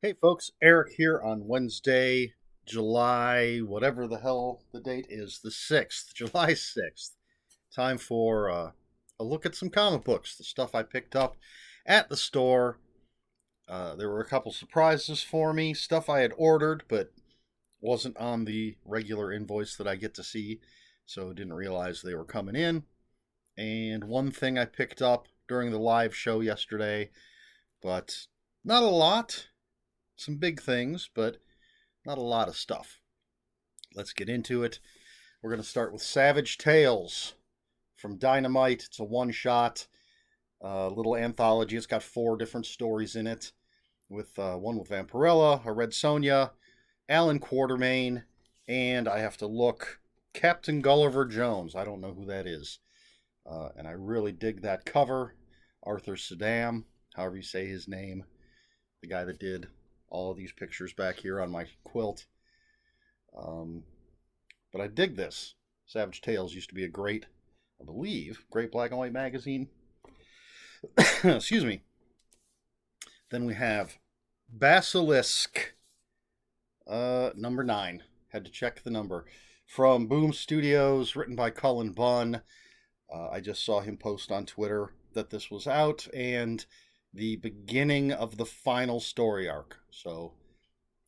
Hey folks, Eric here on Wednesday, July, whatever the hell the date is, the 6th, July 6th. Time for a look at some comic books, the stuff I picked up at the store. There were a couple surprises for me, stuff I had ordered but wasn't on the regular invoice that I get to see, so didn't realize they were coming in. And one thing I picked up during the live show yesterday, but not a lot. Some big things, but not a lot of stuff. Let's get into it. We're going to start with Savage Tales from Dynamite. It's a one shot, little anthology. It's got 4 different stories in it, with one with Vampirella, a Red Sonja, Alan Quartermain, and I have to look, Captain Gulliver Jones. I don't know who that is. And I really dig that cover. Arthur Sadam, however you say his name, the guy that did all of these pictures back here on my quilt. But I dig this. Savage Tales used to be a great, I believe, great black and white magazine. Excuse me. Then we have Basilisk, number 9. Had to check the number. From Boom Studios, written by Cullen Bunn. I just saw him post on Twitter that this was out, and the beginning of the final story arc. So,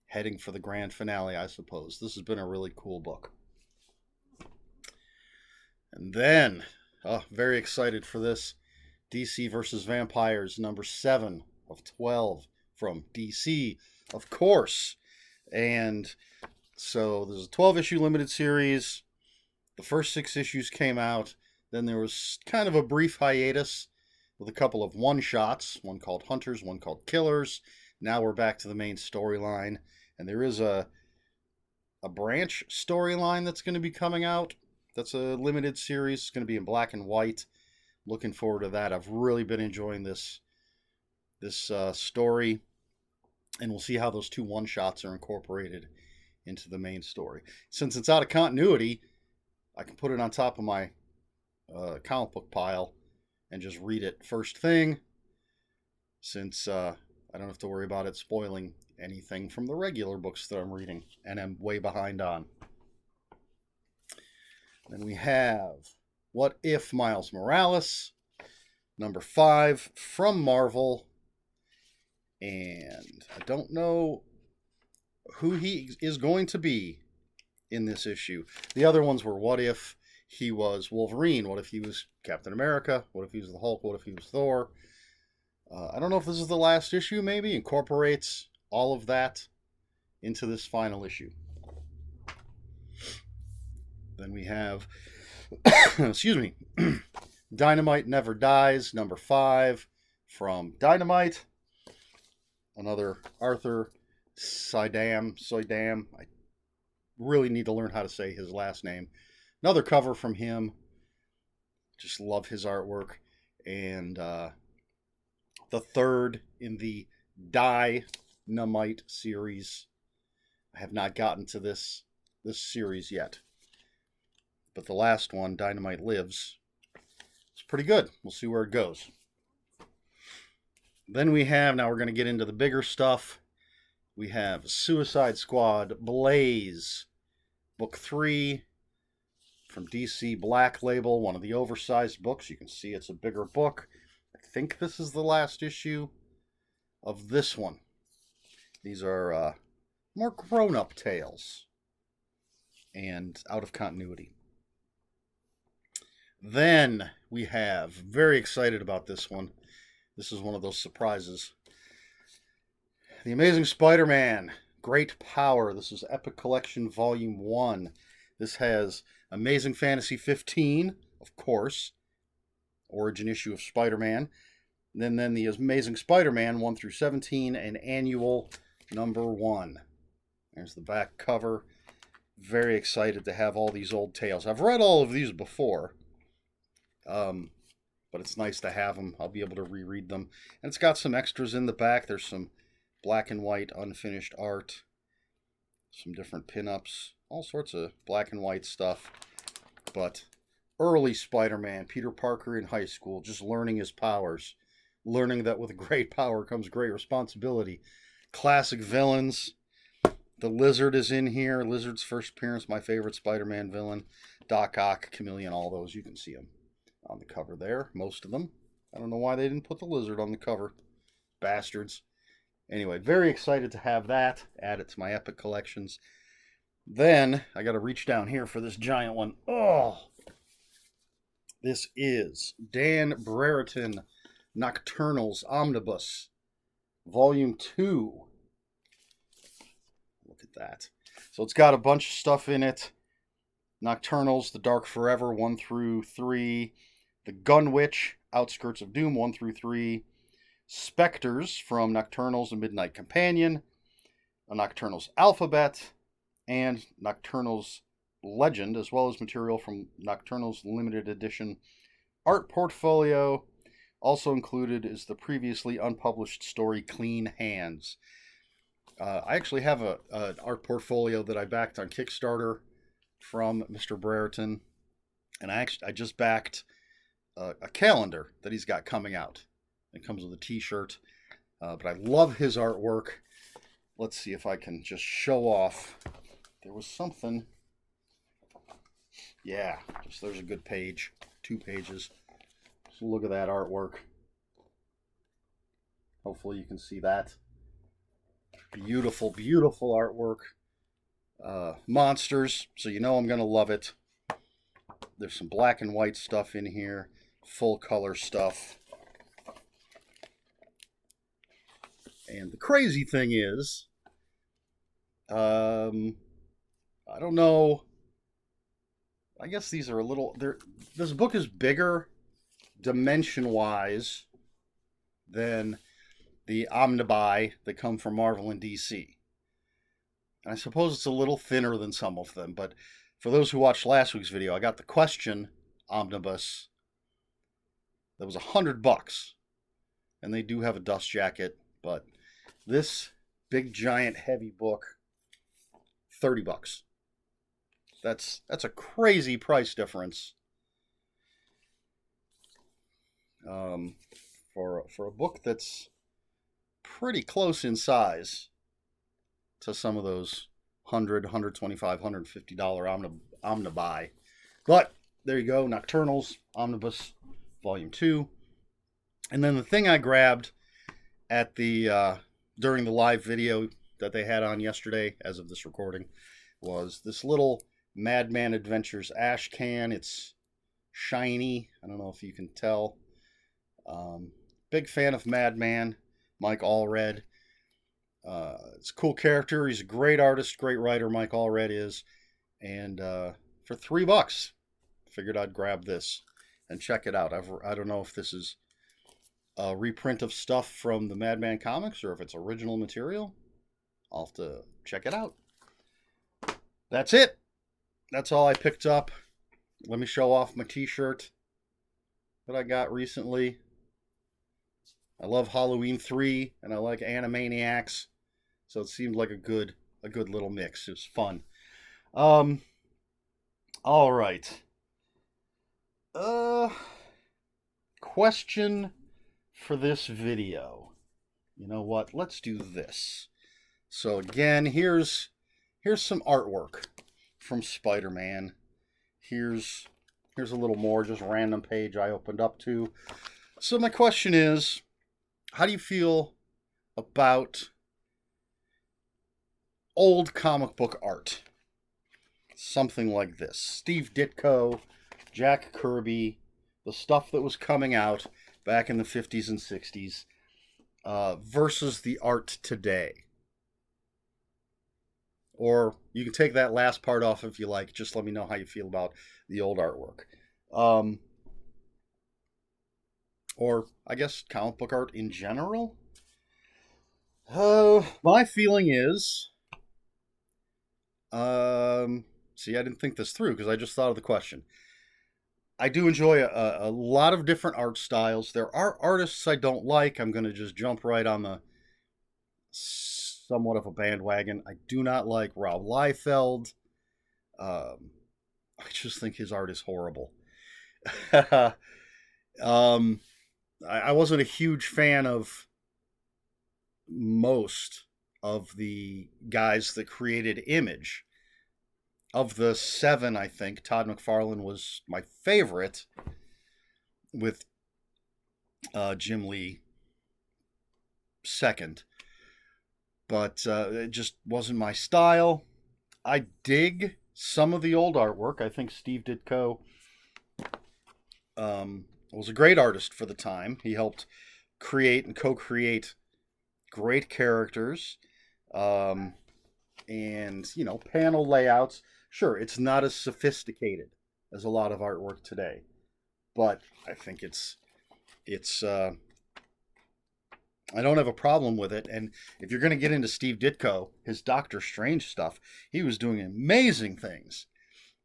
heading for the grand finale, I suppose. This has been a really cool book. And then, very excited for this. DC vs. Vampires, number 7 of 12 from DC, of course. And so, there's a 12-issue limited series. The first 6 issues came out. Then there was kind of a brief hiatus with a couple of one-shots, one called Hunters, one called Killers. Now we're back to the main storyline, and there is a branch storyline that's going to be coming out. That's a limited series. It's going to be in black and white. Looking forward to that. I've really been enjoying this story, and we'll see how those 2 one-shots are incorporated into the main story. Since it's out of continuity, I can put it on top of my comic book pile and just read it first thing, since I don't have to worry about it spoiling anything from the regular books that I'm reading and I'm way behind on. Then we have What If Miles Morales, number 5 from Marvel, and I don't know who he is going to be in this issue. The other ones were what if he was Wolverine? What if he was Captain America? What if he was the Hulk? What if he was Thor? I don't know if this is the last issue, maybe. Incorporates all of that into this final issue. Then we have, excuse me, Dynamite Never Dies, number 5 from Dynamite. Another Arthur Sidam. I really need to learn how to say his last name. Another cover from him. Just love his artwork. And the third in the Dynamite series. I have not gotten to this series yet. But the last one, Dynamite Lives, it's pretty good. We'll see where it goes. Then we have, now we're going to get into the bigger stuff. We have Suicide Squad Blaze, Book 3, from DC Black Label, one of the oversized books. You can see it's a bigger book. I think this is the last issue of this one. These are more grown-up tales and out of continuity. Then we have, very excited about this one. This is one of those surprises. The Amazing Spider-Man, Great Power. This is Epic Collection Volume 1. This has Amazing Fantasy 15, of course, origin issue of Spider-Man. And then the Amazing Spider-Man 1 through 17 and annual number 1. There's the back cover. Very excited to have all these old tales. I've read all of these before, but it's nice to have them. I'll be able to reread them. And it's got some extras in the back. There's some black and white unfinished art, some different pinups, all sorts of black and white stuff. But early Spider-Man, Peter Parker in high school, just learning his powers, learning that with great power comes great responsibility, classic villains. The Lizard is in here. Lizard's first appearance, my favorite Spider-Man villain. Doc Ock, Chameleon, all those. You can see them on the cover there, most of them. I don't know why they didn't put the Lizard on the cover. Bastards. Anyway, very excited to have that. Add it to my Epic collections. Then, I got to reach down here for this giant one. Oh! This is Dan Brereton, Nocturnals Omnibus, Volume 2. Look at that. So it's got a bunch of stuff in it. Nocturnals, The Dark Forever, 1 through 3. The Gun Witch, Outskirts of Doom, 1 through 3. Spectres from Nocturnals and Midnight Companion. A Nocturnals Alphabet. And Nocturnals Legend, as well as material from Nocturnals Limited Edition art portfolio. Also included is the previously unpublished story Clean Hands. I actually have an art portfolio that I backed on Kickstarter from Mr. Brereton, and I just backed a calendar that he's got coming out. It comes with a t-shirt, but I love his artwork. Let's see if I can just show off. There was something. Yeah, just there's a good page, 2 pages. So look at that artwork. Hopefully you can see that. Beautiful, beautiful artwork. Monsters, so you know I'm going to love it. There's some black and white stuff in here, full color stuff. And the crazy thing is, I don't know. I guess these are a little. This book is bigger, dimension-wise, than the omnibuy that come from Marvel and DC. And I suppose it's a little thinner than some of them. But for those who watched last week's video, I got the Question omnibus. That was $100, and they do have a dust jacket. But this big, giant, heavy book, $30. That's a crazy price difference for a book that's pretty close in size to some of those $100, $125, $150 omnibuy. But there you go, Nocturnals Omnibus Volume 2. And then the thing I grabbed at the during the live video that they had on yesterday, as of this recording, was this little Madman Adventures ash can. It's shiny. I don't know if you can tell. Big fan of Madman, Mike Allred. It's a cool character. He's a great artist, great writer, Mike Allred is. And for $3, figured I'd grab this and check it out. I don't know if this is a reprint of stuff from the Madman comics or if it's original material. I'll have to check it out. That's it. That's all I picked up. Let me show off my t-shirt that I got recently. I love Halloween 3 and I like Animaniacs, so it seemed like a good little mix. It was fun. All right. Question for this video. You know what? Let's do this. So again, here's some artwork from Spider-Man. Here's a little more, just random page I opened up to. So my question is, how do you feel about old comic book art? Something like this. Steve Ditko, Jack Kirby, the stuff that was coming out back in the 50s and 60s versus the art today. Or you can take that last part off if you like. Just let me know how you feel about the old artwork. Or, I guess, comic book art in general. My feeling is... see, I didn't think this through because I just thought of the question. I do enjoy a lot of different art styles. There are artists I don't like. I'm going to just jump right on the somewhat of a bandwagon. I do not like Rob Liefeld. I just think his art is horrible. I wasn't a huge fan of most of the guys that created Image. Of the 7, I think Todd McFarlane was my favorite, with Jim Lee second. But it just wasn't my style. I dig some of the old artwork. I think Steve Ditko was a great artist for the time. He helped create and co-create great characters, and panel layouts. Sure, it's not as sophisticated as a lot of artwork today, but I think it's I don't have a problem with it. And if you're going to get into Steve Ditko, his Doctor Strange stuff, he was doing amazing things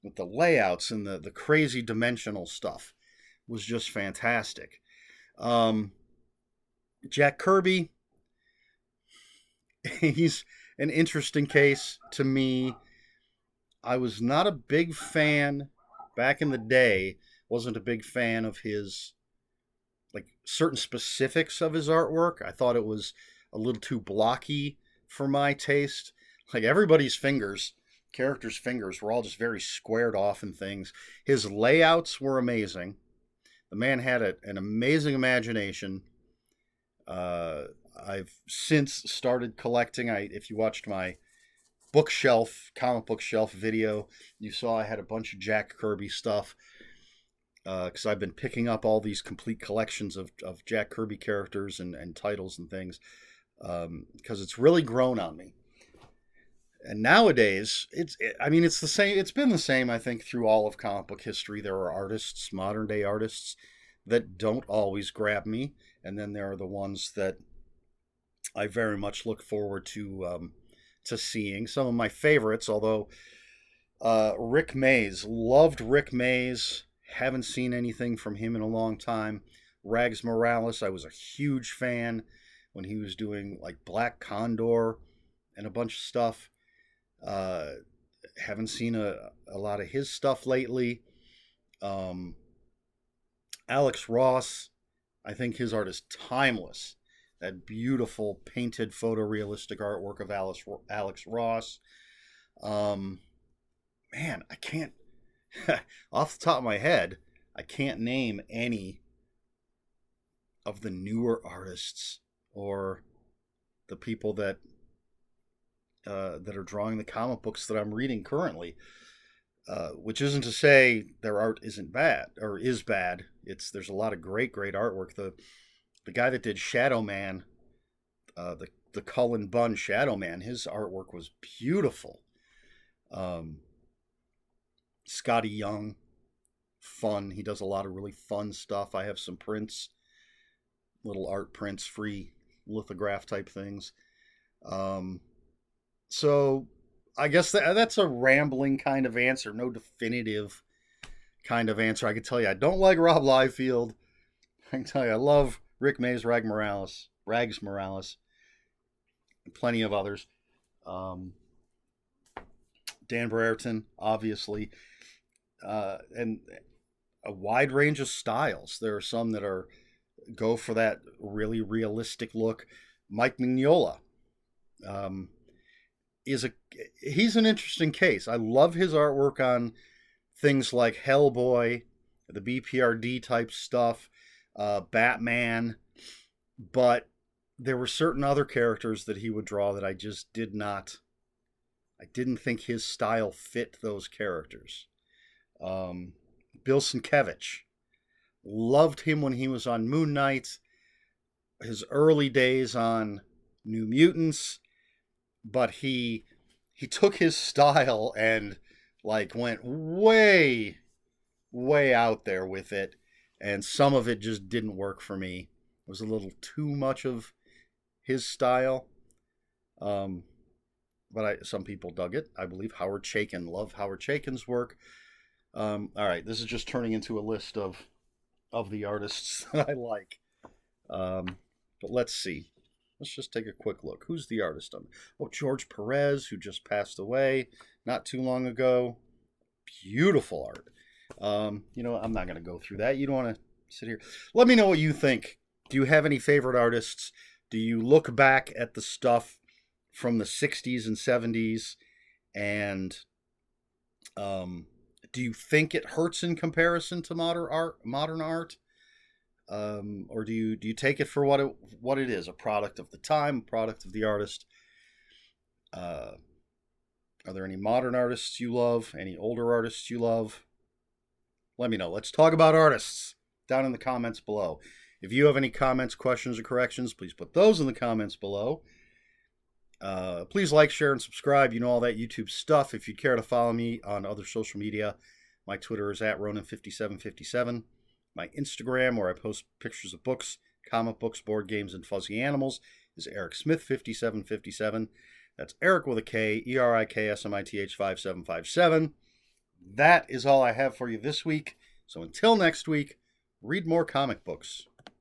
with the layouts and the crazy dimensional stuff. It was just fantastic. Jack Kirby, he's an interesting case to me. I was not a big fan back in the day, wasn't a big fan of his, like, certain specifics of his artwork. I thought it was a little too blocky for my taste. Like, everybody's fingers, characters' fingers, were all just very squared off and things. His layouts were amazing. The man had an amazing imagination. I've since started collecting. If you watched my comic book shelf video, you saw I had a bunch of Jack Kirby stuff, because I've been picking up all these complete collections of Jack Kirby characters and titles and things, because it's really grown on me. And nowadays, it's the same. It's been the same, I think, through all of comic book history. There are artists, modern day artists, that don't always grab me, and then there are the ones that I very much look forward to seeing. Some of my favorites, although Rick Mays, loved Rick Mays. Haven't seen anything from him in a long time. Rags Morales, I was a huge fan when he was doing like Black Condor and a bunch of stuff. Haven't seen a lot of his stuff lately. Alex Ross, I think his art is timeless. That beautiful painted photorealistic artwork of Alex Ross. Man, I can't, off the top of my head, I can't name any of the newer artists or the people that are drawing the comic books that I'm reading currently. Which isn't to say their art isn't bad or is bad. There's a lot of great artwork. The guy that did Shadow Man, the Cullen Bunn Shadow Man, his artwork was beautiful. Scotty Young, fun. He does a lot of really fun stuff. I have some prints, little art prints, free lithograph type things. So I guess that's a rambling kind of answer, no definitive kind of answer. I can tell you I don't like Rob Liefeld. I can tell you I love Rick Mays, Rags Morales, and plenty of others. Dan Brereton, obviously, and a wide range of styles. There are some that go for that really realistic look. Mike Mignola, he's an interesting case. I love his artwork on things like Hellboy, the BPRD type stuff, Batman, but there were certain other characters that he would draw that I just didn't think his style fit those characters. Bill Sienkiewicz, loved him when he was on Moon Knight, his early days on New Mutants, but he took his style and like went way out there with it, and some of it just didn't work for me. It was a little too much of his style. But some people dug it. I believe Howard Chaykin. Love Howard Chaykin's work. All right, this is just turning into a list of the artists that I like. But let's see. Let's just take a quick look. Who's the artist on? Oh, George Perez, who just passed away not too long ago. Beautiful art. I'm not going to go through that. You don't want to sit here. Let me know what you think. Do you have any favorite artists? Do you look back at the stuff from the 60s and 70s? And do you think it hurts in comparison to modern art? Or do you take it for what it is, a product of the time, a product of the artist? Uh, are there any modern artists you love? Any older artists you love? Let me know. Let's talk about artists down in the comments below. If you have any comments, questions, or corrections, please put those in the comments below. Please like, share, and subscribe. You know all that YouTube stuff. If you care to follow me on other social media, my Twitter is at Ronin5757. My Instagram, where I post pictures of books, comic books, board games, and fuzzy animals, is Eric Smith 5757. That's Eric with a K, ERIKSMITH 5757. That is all I have for you this week. So until next week, read more comic books.